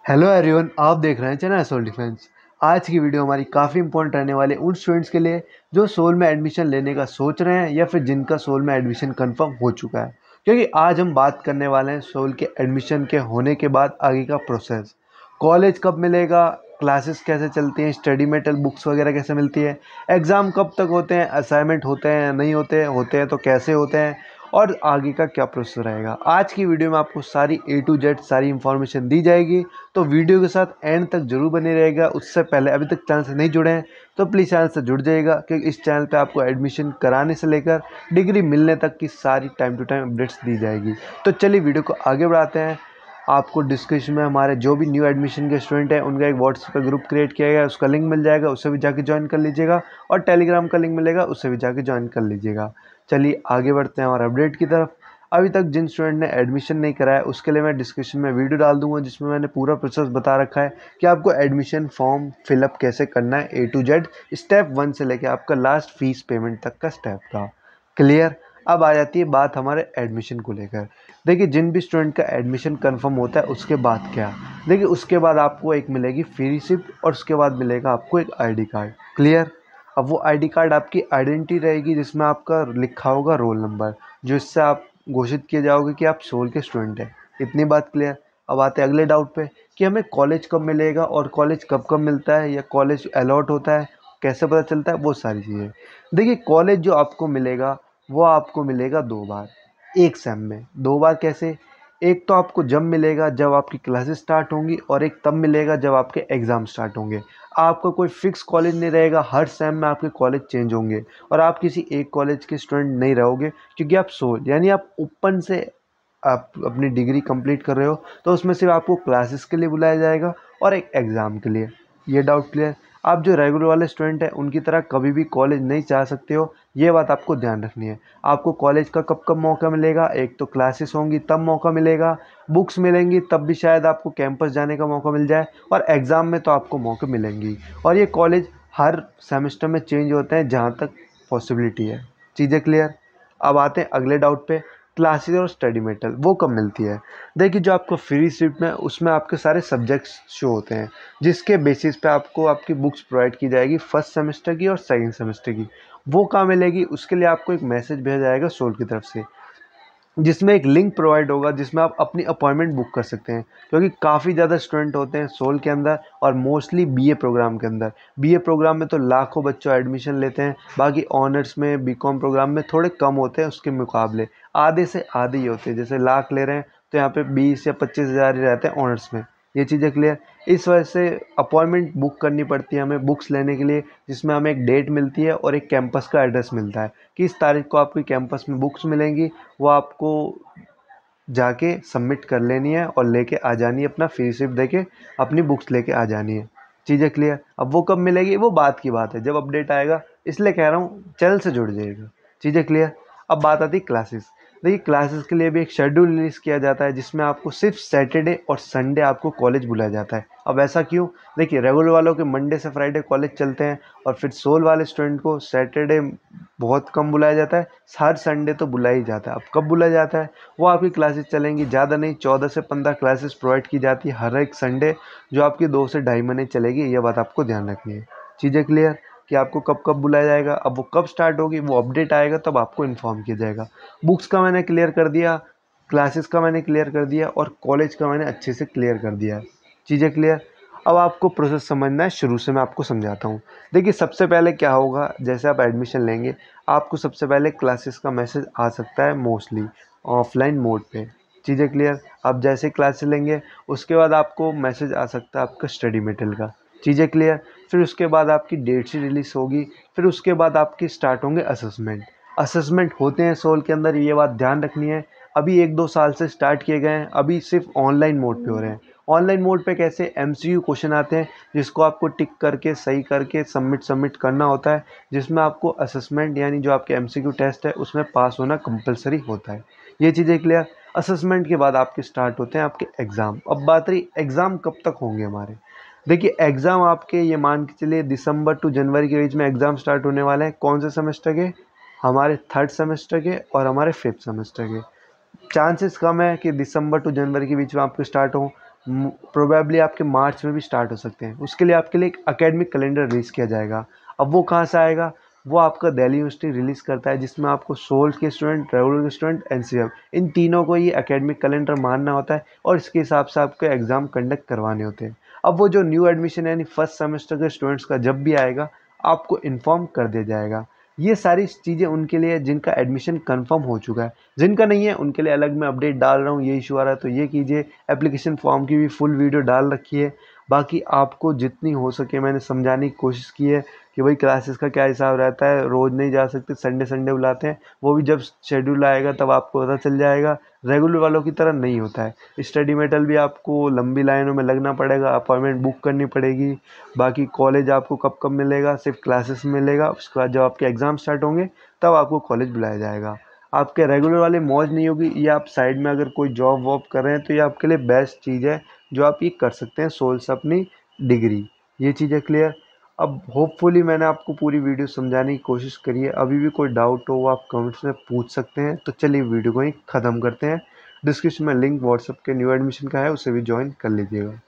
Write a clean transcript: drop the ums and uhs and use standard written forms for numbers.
Hello everyone, आप देख रहे हैं चैनल सोल डिफेंस। आज की वीडियो हमारी काफ़ी इंपॉर्टेंट रहने वाले उन स्टूडेंट्स के लिए जो सोल में एडमिशन लेने का सोच रहे हैं या फिर जिनका सोल में एडमिशन कंफर्म हो चुका है। क्योंकि आज हम बात करने वाले हैं सोल के एडमिशन के होने के बाद आगे का प्रोसेस। कॉलेज कब मिलेगा, क्लासेस कैसे चलती हैं, स्टडी मटेरियल बुक्स वगैरह कैसे मिलती है, एग्ज़ाम कब तक होते हैं, असाइनमेंट होते हैं या नहीं होते हैं तो कैसे होते हैं, और आगे का क्या प्रोसेस रहेगा। आज की वीडियो में आपको सारी A to Z सारी इन्फॉर्मेशन दी जाएगी। तो वीडियो के साथ एंड तक जरूर बने रहेगा। उससे पहले अभी तक चैनल से नहीं जुड़े हैं तो प्लीज़ चैनल से जुड़ जाइएगा, क्योंकि इस चैनल पे आपको एडमिशन कराने से लेकर डिग्री मिलने तक की सारी टाइम टू टाइम अपडेट्स दी जाएगी। तो चलिए वीडियो को आगे बढ़ाते हैं। आपको डिस्क्रिप्शन में हमारे जो भी न्यू एडमिशन के स्टूडेंट हैं उनका एक व्हाट्सएप पे ग्रुप क्रिएट किया गया है, उसका लिंक मिल जाएगा, उससे भी जाके ज्वाइन कर लीजिएगा। और टेलीग्राम का लिंक मिलेगा, उससे भी जाके ज्वाइन कर लीजिएगा। चलिए आगे बढ़ते हैं और अपडेट की तरफ। अभी तक जिन स्टूडेंट ने एडमिशन नहीं कराया उसके लिए मैं डिस्क्रिप्शन में वीडियो डाल दूंगा, जिसमें मैंने पूरा प्रोसेस बता रखा है कि आपको एडमिशन फॉर्म फिलअप कैसे करना है, A to Z स्टेप 1 से लेकर आपका लास्ट फीस पेमेंट तक का स्टेप का। क्लियर। अब आ जाती है बात हमारे एडमिशन को लेकर। देखिए, जिन भी स्टूडेंट का एडमिशन कंफर्म होता है उसके बाद क्या, देखिए उसके बाद आपको एक मिलेगी फ्री रिसिप्ट और उसके बाद मिलेगा आपको एक ID कार्ड। क्लियर। अब वो ID कार्ड आपकी आइडेंटिटी रहेगी, जिसमें आपका लिखा होगा रोल नंबर, जो इससे आप घोषित किए जाओगे कि आप सोल के स्टूडेंट हैं। इतनी बात क्लियर। अब आते हैं अगले डाउट पे कि हमें कॉलेज कब मिलेगा और कॉलेज कब कब मिलता है या कॉलेज अलॉट होता है, कैसे पता चलता है, वो सारी चीज़ें। देखिए, कॉलेज जो आपको मिलेगा वो आपको मिलेगा 2 बार एक सेम में। 2 बार कैसे? एक तो आपको जब मिलेगा जब आपकी क्लासेस स्टार्ट होंगी, और एक तब मिलेगा जब आपके एग्ज़ाम स्टार्ट होंगे। आपका कोई फिक्स कॉलेज नहीं रहेगा, हर सेम में आपके कॉलेज चेंज होंगे और आप किसी एक कॉलेज के स्टूडेंट नहीं रहोगे, क्योंकि आप सोल यानी आप ओपन से आप अपनी डिग्री कंप्लीट कर रहे हो, तो उसमें सिर्फ आपको क्लासेस के लिए बुलाया जाएगा और एक एग्ज़ाम के लिए। ये डाउट क्लियर। आप जो रेगुलर वाले स्टूडेंट हैं उनकी तरह कभी भी कॉलेज नहीं जा सकते हो, ये बात आपको ध्यान रखनी है। आपको कॉलेज का कब कब मौका मिलेगा, एक तो क्लासेस होंगी तब मौका मिलेगा, बुक्स मिलेंगी तब भी शायद आपको कैंपस जाने का मौका मिल जाए, और एग्ज़ाम में तो आपको मौके मिलेंगी। और ये कॉलेज हर सेमेस्टर में चेंज होते हैं जहाँ तक पॉसिबिलिटी है। चीज़ें क्लियर। अब आते हैं अगले डाउट पे, क्लासेस और स्टडी मटेरियल वो कब मिलती है। देखिए, जो आपको फ्री सीट में उसमें आपके सारे सब्जेक्ट्स शो होते हैं, जिसके बेसिस पे आपको आपकी बुक्स प्रोवाइड की जाएगी फर्स्ट सेमेस्टर की और सेकंड सेमेस्टर की। वो कहाँ मिलेगी, उसके लिए आपको एक मैसेज भेजा जाएगा सोल की तरफ से, जिसमें एक लिंक प्रोवाइड होगा जिसमें आप अपनी अपॉइंटमेंट बुक कर सकते हैं। क्योंकि काफ़ी ज़्यादा स्टूडेंट होते हैं सोल के अंदर, और मोस्टली BA प्रोग्राम के अंदर। BA प्रोग्राम में तो लाखों बच्चों एडमिशन लेते हैं, बाकी ऑनर्स में BCom प्रोग्राम में थोड़े कम होते हैं, उसके मुकाबले आधे से आधे ही होते हैं। जैसे लाख ले रहे हैं तो यहाँ पे 20 या 25 हज़ार ही रहते हैं ऑनर्स में। ये चीज़ें क्लियर। इस वजह से अपॉइंटमेंट बुक करनी पड़ती है हमें बुक्स लेने के लिए, जिसमें हमें एक डेट मिलती है और एक कैंपस का एड्रेस मिलता है कि इस तारीख को आपकी कैंपस में बुक्स मिलेंगी। वो आपको जाके सबमिट कर लेनी है और लेके आ जानी है, अपना फी रिसिप्ट देके अपनी बुक्स लेके आ जानी है। चीज़ें क्लियर। अब वो कब मिलेगी वो बात की बात है, जब अपडेट आएगा, इसलिए कह रहा हूँ चैनल से जुड़ जाइएगा। चीज़ें क्लियर। अब बात आती है क्लासेस। देखिए, क्लासेस के लिए भी एक शेड्यूल रिलीज़ किया जाता है, जिसमें आपको सिर्फ सैटरडे और संडे आपको कॉलेज बुलाया जाता है। अब ऐसा क्यों? देखिए, रेगुलर वालों के मंडे से फ्राइडे कॉलेज चलते हैं, और फिर सोल वाले स्टूडेंट को सैटरडे बहुत कम बुलाया जाता है, हर संडे तो बुलाया ही जाता है। अब कब बुलाया जाता है? वो आपकी क्लासेस चलेंगी, ज़्यादा नहीं 14 से 15 क्लासेस प्रोवाइड की जाती है हर एक संडे, जो आपकी 2 से ढाई महीने चलेगी। ये बात आपको ध्यान रखनी है। चीज़ें क्लियर कि आपको कब कब बुलाया जाएगा। अब वो कब स्टार्ट होगी वो अपडेट आएगा तब आपको इन्फॉर्म किया जाएगा। बुक्स का मैंने क्लियर कर दिया, क्लासेस का मैंने क्लियर कर दिया, और कॉलेज का मैंने अच्छे से क्लियर कर दिया है। चीज़ें क्लियर। अब आपको प्रोसेस समझना है, शुरू से मैं आपको समझाता हूँ। देखिए, सबसे पहले क्या होगा, जैसे आप एडमिशन लेंगे आपको सबसे पहले क्लासेस का मैसेज आ सकता है मोस्टली ऑफलाइन मोड पे। चीज़ें क्लियर। आप जैसे क्लासेस लेंगे उसके बाद आपको मैसेज आ सकता है आपका स्टडी मटेरियल का। चीज़ें क्लियर। फिर उसके बाद आपकी डेट शीट रिलीज़ होगी, फिर उसके बाद आपकी स्टार्ट होंगे असेसमेंट। असेसमेंट होते हैं सोल के अंदर, ये बात ध्यान रखनी है। अभी 1-2 साल से स्टार्ट किए गए हैं, अभी सिर्फ ऑनलाइन मोड पे हो रहे हैं। ऑनलाइन मोड पे कैसे? MCQ क्वेश्चन आते हैं, जिसको आपको टिक करके सही करके सबमिट करना होता है, जिसमें आपको असेसमेंट यानी जो आपके MCQ टेस्ट है उसमें पास होना कंपलसरी होता है। ये चीज़ें क्लियर। असेसमेंट के बाद आपके स्टार्ट होते हैं आपके एग्ज़ाम। अब बात रही एग्ज़ाम कब तक होंगे हमारे। देखिए, एग्ज़ाम आपके ये मान के चलिए दिसंबर टू जनवरी के बीच में एग्ज़ाम स्टार्ट होने वाले हैं। कौन से सेमेस्टर के? हमारे थर्ड सेमेस्टर के और हमारे फिफ्थ सेमेस्टर के। चांसेस कम है कि दिसंबर टू जनवरी के बीच में आपके स्टार्ट हो, प्रोबेबली आपके मार्च में भी स्टार्ट हो सकते हैं। उसके लिए आपके लिए एक एकेडमिक कैलेंडर रिलीज़ किया जाएगा। अब वो कहाँ से आएगा? वो आपका दिल्ली यूनिवर्सिटी रिलीज़ करता है, जिसमें आपको सोल के स्टूडेंट, रेगुलर के स्टूडेंट, एनसीएफ इन तीनों को ये एकेडमिक कैलेंडर मानना होता है और इसके हिसाब से आपको एग्ज़ाम कंडक्ट करवाने होते हैं। अब वो जो न्यू एडमिशन यानी फर्स्ट सेमेस्टर के स्टूडेंट्स का जब भी आएगा, आपको इन्फॉर्म कर दिया जाएगा। ये सारी चीज़ें उनके लिए जिनका एडमिशन कंफर्म हो चुका है। जिनका नहीं है उनके लिए अलग मैं अपडेट डाल रहा हूँ, ये इशू आ रहा है तो ये कीजिए। एप्लीकेशन फॉर्म की भी फुल वीडियो डाल रखी है। बाकी आपको जितनी हो सके मैंने समझाने की कोशिश की है कि भाई क्लासेस का क्या हिसाब रहता है, रोज़ नहीं जा सकते, संडे संडे बुलाते हैं, वो भी जब शेड्यूल आएगा तब आपको पता चल जाएगा। रेगुलर वालों की तरह नहीं होता है। स्टडी मेटल भी आपको लंबी लाइनों में लगना पड़ेगा, अपॉइंटमेंट बुक करनी पड़ेगी। बाकी कॉलेज आपको कब कब मिलेगा? सिर्फ क्लासेस मिलेगा। उसके बाद जब आपके एग्ज़ाम स्टार्ट होंगे तब आपको कॉलेज बुलाया जाएगा। आपके रेगुलर वाले मौज नहीं होगी। ये आप साइड में अगर कोई जॉब वॉब कर रहे हैं तो ये आपके लिए बेस्ट चीज़ है जो आप ये कर सकते हैं सोल से अपनी डिग्री। ये चीज़ है क्लियर। अब होपफुली मैंने आपको पूरी वीडियो समझाने की कोशिश करी है। अभी भी कोई डाउट हो वो आप कमेंट्स में पूछ सकते हैं। तो चलिए वीडियो को ही ख़त्म करते हैं। डिस्क्रिप्शन में लिंक व्हाट्सएप के न्यू एडमिशन का है, उसे भी ज्वाइन कर लीजिएगा।